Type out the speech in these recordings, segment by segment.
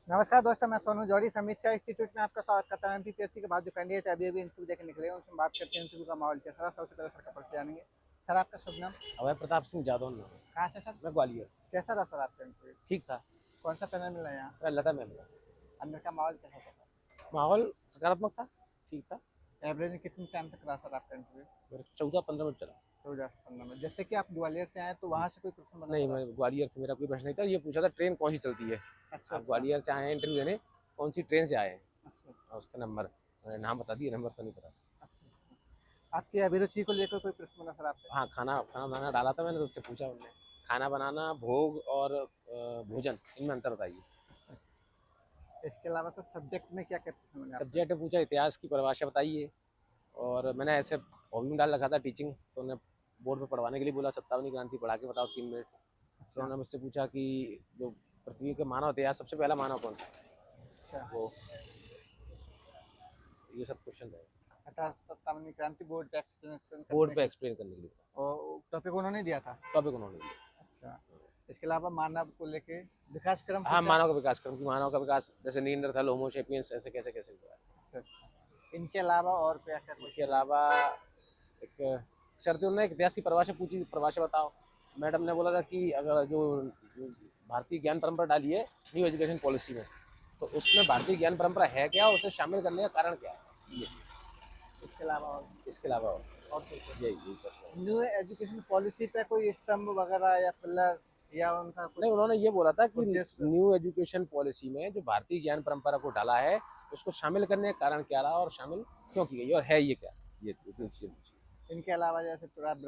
नमस्कार दोस्तों, मैं सोनू जौहरी समीक्षा इंस्टीट्यूट में आपका स्वागत करता हूँ। एमपीपीएससी के बाद जो कैंडिडेट अभी इंटरव्यू देके निकले हैं उनसे बात करते हैं इंटरव्यू का माहौल कैसा रहा। सबसे पहले सर का परिचय जानेंगे। सर आपका शुभ नाम? अभय प्रताप सिंह जादव नाम है। कहाँ से सर? मैं ग्वालियर। कैसा रहा सर आपका इंटरव्यू? ठीक था। कौन सा पैनल मिला यहाँ? लता मैम का अंदर का माहौल कैसा था सर? माहौल सकारात्मक था, ठीक था। एवरेज में कितने टाइम तक रहा सर आपका इंटरव्यू? मेरा 14-15 मिनट चला। 2015 में। जैसे कि आप ग्वालियर से आए तो वहाँ से कोई प्रश्न बना नहीं, सर मैं आपको? ग्वालियर से मेरा कोई प्रश्न नहीं था। ये पूछा था ट्रेन कौन सी चलती है। अच्छा आप अच्छा ग्वालियर से आए हैं इंटरव्यू देने, कौन सी ट्रेन से आए हैं अच्छा और उसका नंबर, मैंने नाम बता दिया, नंबर तो नहीं पता। अच्छा अच्छा। आपकी अभिरुचि को लेकर कोई प्रश्न बना सर आपसे? हाँ, खाना खाना बनाना डाला था मैंने, तो उससे पूछा उन्होंने खाना बनाना, भोग और भोजन, इनमें अंतर बताइए। इसके अलावा सर सब्जेक्ट में क्या क्या प्रश्न बने आपसे? सब्जेक्ट पूछा इतिहास की परिभाषा बताइए, और मैंने ऐसे हॉबी में डाल रखा था टीचिंग, तो उन्होंने बोर्ड पे पढ़वाने के लिए बोला 57वीं क्रांति पढ़ा के बताओ 3 मिनट। फिर अच्छा उन्होंने मुझसे पूछा कि जो पृथ्वी के मानव थे, सबसे पहला मानव कौन था, अच्छा। वो ये सब क्वेश्चन रहे। 1857 क्रांति बोर्ड का एक्सप्लेनेशन बोर्ड करने पे के एक्सप्लेन करने के लिए और टॉपिक उन्होंने दिया था। टॉपिक उन्होंने दिया। अच्छा। इसके अलावा मानव को लेके विकास क्रम हाँ, पूछा। मानव का विकास क्रम, कि मानव का विकास जैसे नींडरथल, होमो सेपियंस, ऐसे कैसे कैसे हुआ है। अच्छा अच्छा। इनके अलावा और क्या क्या इसके क्वेश्चन? अलावा एक सर थे, उन्होंने एक इतिहास की परिभाषा पूछी, परिभाषा बताओ। मैडम ने बोला था कि अगर जो भारतीय ज्ञान परंपरा डाली है न्यू एजुकेशन पॉलिसी में, तो उसमें भारतीय ज्ञान परंपरा है क्या, उसे शामिल करने का कारण क्या है। ये इसके अलावा और इसके अलावा और कोई यही क्वेश्चन? यही प्रश्न है। न्यू एजुकेशन पॉलिसी पे कोई स्तंभ वगैरह या पिलर या उनका कुछ नहीं, उन्होंने ये बोला था कि उद्देश्य? न्यू एजुकेशन पॉलिसी में जो भारतीय ज्ञान परंपरा को डाला है, उसको शामिल करने का कारण क्या रहा और शामिल क्यों की गई और है ये क्या, ये इतनी चीजें पूछी। इनके अलावा जैसे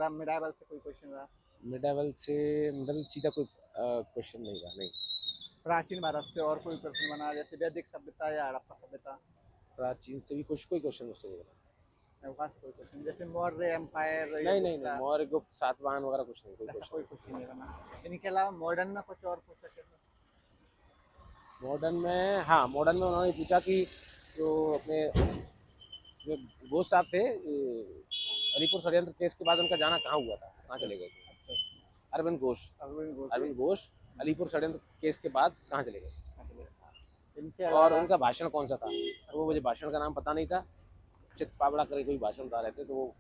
मिडाइवल से कोई क्वेश्चन रहा? मिडावल से मिडल सीधा कोई क्वेश्चन नहीं रहा, नहीं। प्राचीन भारत से और कोई प्रश्न बना जैसे वैदिक सभ्यता या हड़प्पा सभ्यता? प्राचीन से भी कुछ कोई क्वेश्चन मुझसे नहीं बना। वहाँ से कोई क्वेश्चन जैसे मौर्य एम्पायर या नहीं नहीं नहीं, गुप्ता? मौर्य गुप्त सातवाहन वगैरह कुछ नहीं, कोई ऐसा क्वेश्चन कोई नहीं। क्वेश्चन नहीं बना। इनके अलावा मॉडर्न में कुछ और पूछ सके तो? मॉडर्न में, हाँ, मॉडर्न में उन्होंने पूछा कि जो अपने जो घोष साहब थे, अलीपुर षड्यंत्र केस के बाद उनका जाना कहाँ हुआ था, कहाँ अच्छा चले गए थे। अच्छा। अरविंद घोष। अरविंद घोष जी। अरविंद घोष अलीपुर षड्यंत्र केस के बाद कहाँ चले गए, इनके और अलावा उनका भाषण कौन सा था, तो वो अच्छा मुझे भाषण का नाम पता नहीं था। चित पावड़ा करके कोई भाषण बता रहे थे, तो वो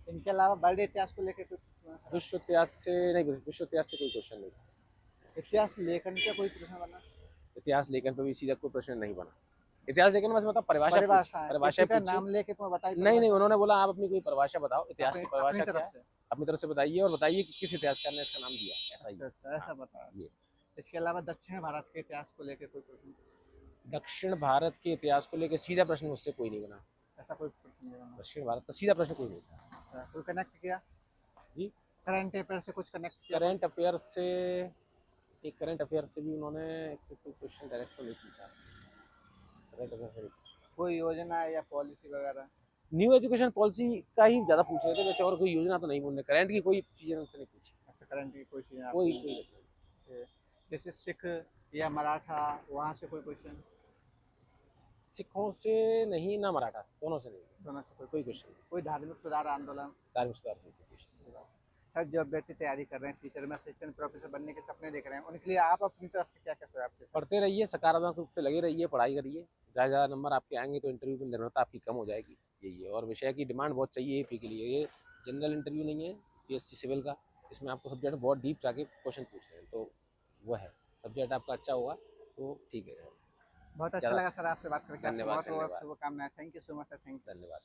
इनके अलावा वर्ल्ड इतिहास को लेकर कुछ प्रश्न है सर विश्व आपसे? इतिहास से नहीं, विश्व इतिहास से कोई क्वेश्चन नहीं था। इतिहास लेखन का कोई प्रश्न बना? इतिहास लेखन पर भी सीधा कोई प्रश्न नहीं बना। इतिहास लेखन में मतलब परिभाषा पूछी, परिभाषा है परिभाषा किसी का पूछी। नाम लेके तुम्हें बताई नहीं नहीं, परिभाषा? उन्होंने बोला आप अपनी कोई परिभाषा बताओ, इतिहास अपनी की अपनी परिभाषा क्या तरफ है, से? अपनी तरफ से बताइए, और बताइए कि किस इतिहासकार ने इसका नाम दिया, ऐसा ही। अच्छा अच्छा, हाँ, ऐसा बता। ये इसके अलावा दक्षिण भारत के इतिहास को लेकर कोई प्रश्न? दक्षिण भारत के इतिहास को लेकर सीधा प्रश्न मुझसे कोई नहीं बना। ऐसा कोई प्रश्न नहीं बना? दक्षिण भारत का सीधा प्रश्न कोई नहीं था। अच्छा, कोई कनेक्ट किया? जी, करंट अफेयर से कुछ कनेक्ट किया कोई? करंट अफेयर से, एक करंट अफेयर से भी उन्होंने कोई क्वेश्चन डायरेक्ट तो नहीं पूछा, करंट अफेयर से नहीं पूछा। कोई योजना या पॉलिसी वगैरह? न्यू एजुकेशन पॉलिसी का ही ज़्यादा पूछ रहे थे वैसे, और कोई योजना तो नहीं बोल रहे, करंट की कोई चीज़ें उनसे नहीं पूछी, अच्छा, करंट की कोई चीज़ कोई आपको? कोई। जैसे सिख या मराठा, वहाँ से कोई क्वेश्चन? सिखों से नहीं, ना मराठा, दोनों से नहीं, दोनों से कोई कोई क्वेश्चन? क्वेश्चन नहीं। कोई धार्मिक सुधार आंदोलन? धार्मिक सुधार कोई क्वेश्चन। सर जो अभ्यर्थी तैयारी कर रहे हैं टीचर में असिस्टेंट प्रोफेसर बनने के सपने देख रहे हैं उनके लिए आप अपनी तरफ से क्या क्या सुझाव दे सकते पढ़ते रहिए, सकारात्मक रूप से लगे रहिए, पढ़ाई करिए, ज़्यादा ज़्यादा नंबर आपके आएंगे तो इंटरव्यू में निर्भरता आपकी कम हो जाएगी। यही है, और विषय की डिमांड बहुत चाहिए एपी के लिए। ये जनरल इंटरव्यू नहीं है पीएससी सिविल का, इसमें आपको सब्जेक्ट बहुत डीप जाके क्वेश्चन पूछ रहे हैं, तो वो है, सब्जेक्ट आपका अच्छा होगा तो ठीक है। हैं? बहुत अच्छा ज़्यादा लगा अच्छा। सर आपसे बात करके। आपको धन्यवाद बहुत बहुत धन्यवाद शुभकामनाएं। Thank you so much sir. Thank you. धन्यवाद।